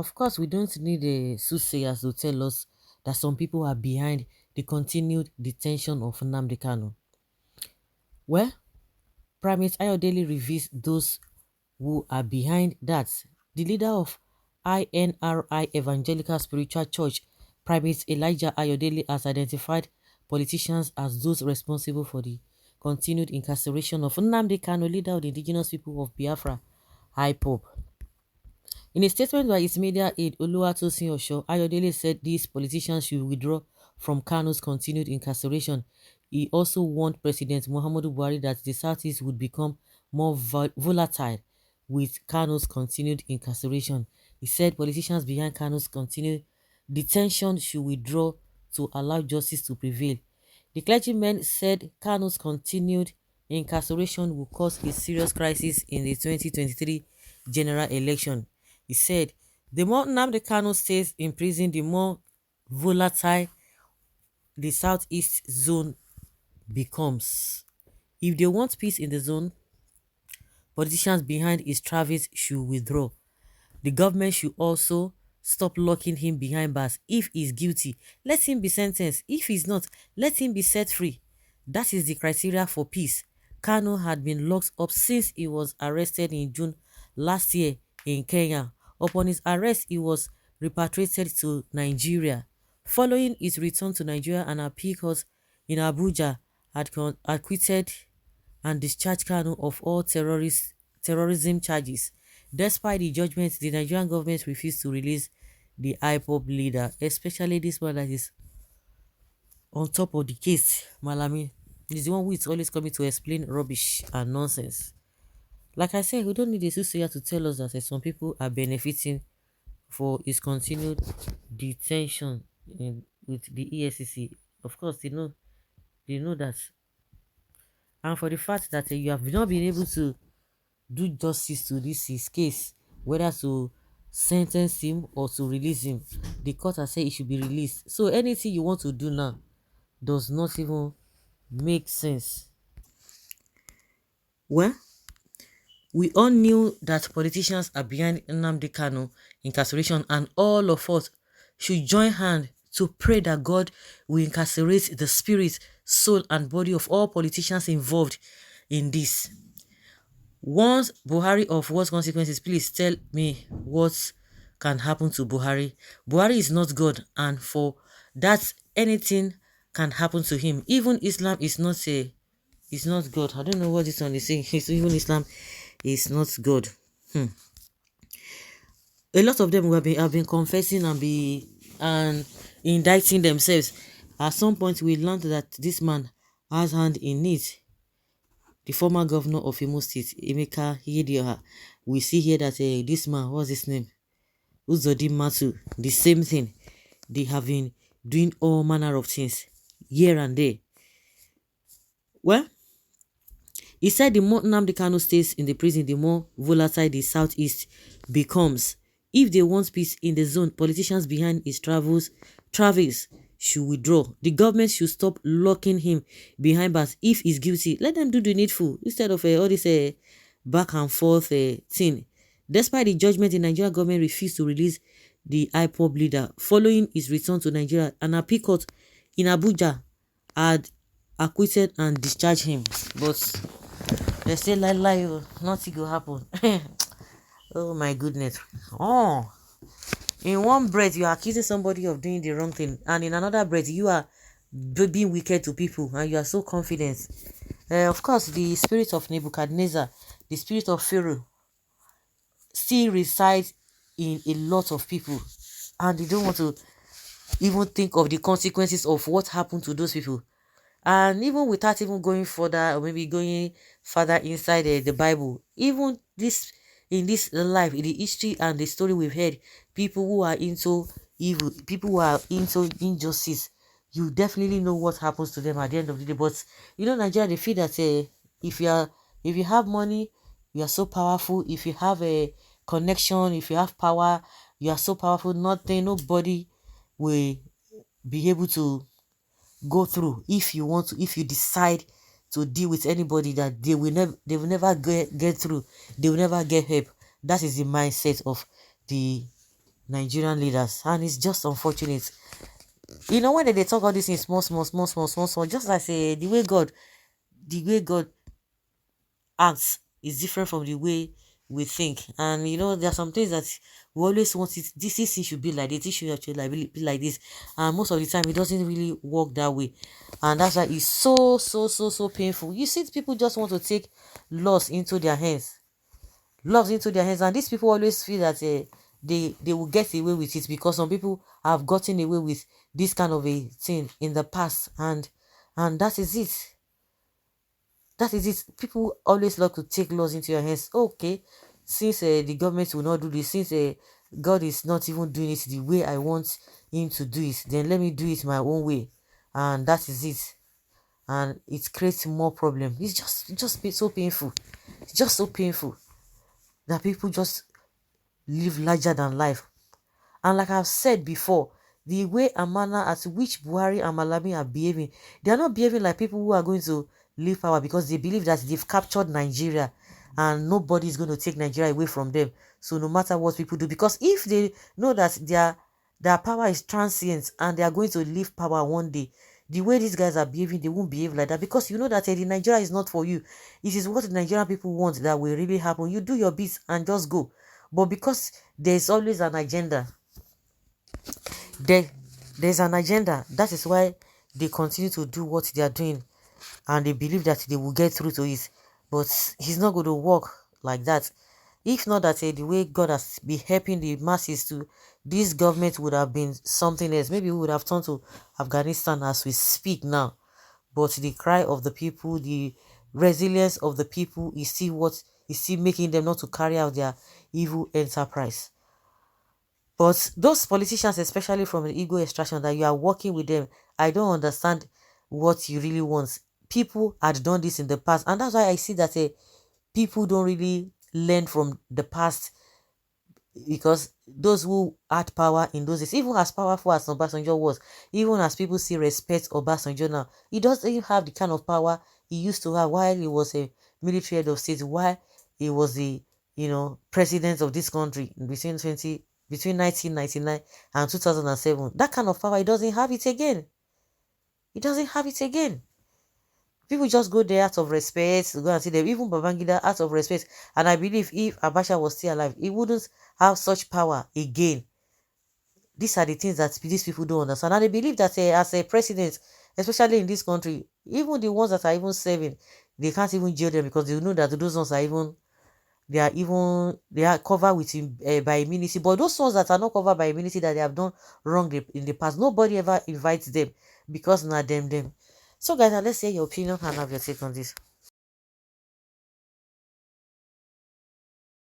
Of course, we don't need a soothsayers to tell us that some people are behind the continued detention of Nnamdi Kanu. Well, Primate Ayodele reveals those who are behind that. The leader of INRI Evangelical Spiritual Church, Primate Elijah Ayodele, has identified politicians as those responsible for the continued incarceration of Nnamdi Kanu, leader of the indigenous people of Biafra, IPOB. In a statement by his media aide Oluwatosin Osho, Ayodele said these politicians should withdraw from Kanu's continued incarceration. He also warned President Muhammadu Buhari that the Southeast would become more volatile with Kanu's continued incarceration. He said politicians behind Kanu's continued detention should withdraw to allow justice to prevail. The clergyman said Kanu's continued incarceration will cause a serious crisis in the 2023 general election. He said, the more Nnamdi Kanu stays in prison, the more volatile the southeast zone becomes. If they want peace in the zone, politicians behind his travels should withdraw. The government should also stop locking him behind bars. If he's guilty, let him be sentenced. If he's not, let him be set free. That is the criteria for peace. Kanu had been locked up since he was arrested in June last year in Kenya. Upon his arrest, he was repatriated to Nigeria. Following his return to Nigeria, an appeal court in Abuja had acquitted and discharged Kanu of all terrorism charges. Despite the judgment, the Nigerian government refused to release the IPOB leader, especially this one that is on top of the case, Malami. He's the one who is always coming to explain rubbish and nonsense. Like I said, we don't need a soothsayer to tell us that some people are benefiting for his continued detention with the EFCC. Of course, they know that. And for the fact that you have not been able to do justice to this his case, whether to sentence him or to release him, the court has said he should be released. So anything you want to do now does not even make sense. Well, we all knew that politicians are behind Nnamdi Kanu incarceration, and all of us should join hands to pray that God will incarcerate the spirit, soul, and body of all politicians involved in this. Once Buhari of what consequences, please tell me what can happen to Buhari. Buhari is not God, and for that anything can happen to him. Even Islam is not God. I don't know what this one is saying. Even Islam is not God. A lot of them have been confessing and indicting themselves. At some point, we learned that this man has hand in it. The former governor of Imo State, Emeka Ihedioha, we see here that this man, what's his name? Uzodi Matu, the same thing. They have been doing all manner of things here and there. Well, he said the more Nnamdi Kanu stays in the prison, the more volatile the southeast becomes. If they want peace in the zone, politicians behind his travels should withdraw. The government should stop locking him behind bars. If he's guilty, let them do the needful instead of all this back and forth thing. Despite the judgment, the Nigerian government refused to release the IPOB leader. Following his return to Nigeria, an appeal court in Abuja had acquitted and discharged him. But they say lie, nothing will happen. Oh my goodness. Oh, in one breath you are accusing somebody of doing the wrong thing, and in another breath you are being wicked to people, and you are so confident. Of course, the spirit of Nebuchadnezzar, the spirit of Pharaoh, still resides in a lot of people, and they don't want to even think of the consequences of what happened to those people. And even without even going further, or maybe going further inside the Bible, even this in this life, in the history and the story we've heard, people who are into evil, people who are into injustice, you definitely know what happens to them at the end of the day. But Nigeria, they feel that if you have money, you are so powerful. If you have a connection, if you have power, you are so powerful. Nobody will be able to go through if you decide to deal with anybody, that they will never get through, they will never get help. That is the mindset of the Nigerian leaders, and it's just unfortunate. When they talk all this in small, small, small, small, small, small, just like say the way God acts is different from the way we think. And there are some things that we always want it. This thing should be like this. This should actually be like this. And most of the time, it doesn't really work that way. And that's why it's so so so so painful. You see, people just want to take laws into their hands, and these people always feel that they will get away with it because some people have gotten away with this kind of a thing in the past, and that is it. That is it. People always love to take laws into your hands. Okay, since the government will not do this, since God is not even doing it the way I want him to do it, then let me do it my own way. And that is it. And it creates more problem. It's just so painful. It's just so painful that people just live larger than life. And like I've said before, the way and manner at which Buhari and Malami are behaving, they are not behaving like people who are going to leave power because they believe that they've captured Nigeria and nobody is going to take Nigeria away from them. So no matter what people do, because if they know that their power is transient and they are going to leave power one day, the way these guys are behaving, they won't behave like that because you know that the Nigeria is not for you. It is what the Nigerian people want that will really happen. You do your bit and just go. But because there's always an agenda, there there's an agenda. That is why they continue to do what they are doing, and they believe that they will get through to it. But it's not going to work like that. If not that the way God has been helping the masses to, this government would have been something else. Maybe we would have turned to Afghanistan as we speak now. But the cry of the people, the resilience of the people is still what is still making them not to carry out their evil enterprise. But those politicians, especially from the ego extraction, that you are working with them, I don't understand what you really want. People had done this in the past, and that's why I see that people don't really learn from the past, because those who had power in those days, even as powerful as Obasanjo was, even as people still respect Obasanjo now, he doesn't even have the kind of power he used to have while he was a military head of state, while he was the president of this country between 1999 and 2007. That kind of power, he doesn't have it again. He doesn't have it again. People just go there out of respect to go and see them. Even Babangida out of respect. And I believe if Abacha was still alive, he wouldn't have such power again. These are the things that these people don't understand. And they believe that as a president, especially in this country, even the ones that are even serving, they can't even jail them because they know that those ones are even they are covered with by immunity. But those ones that are not covered by immunity, that they have done wrong in the past, nobody ever invites them because not them. So guys, let's hear your opinion and have your take on this.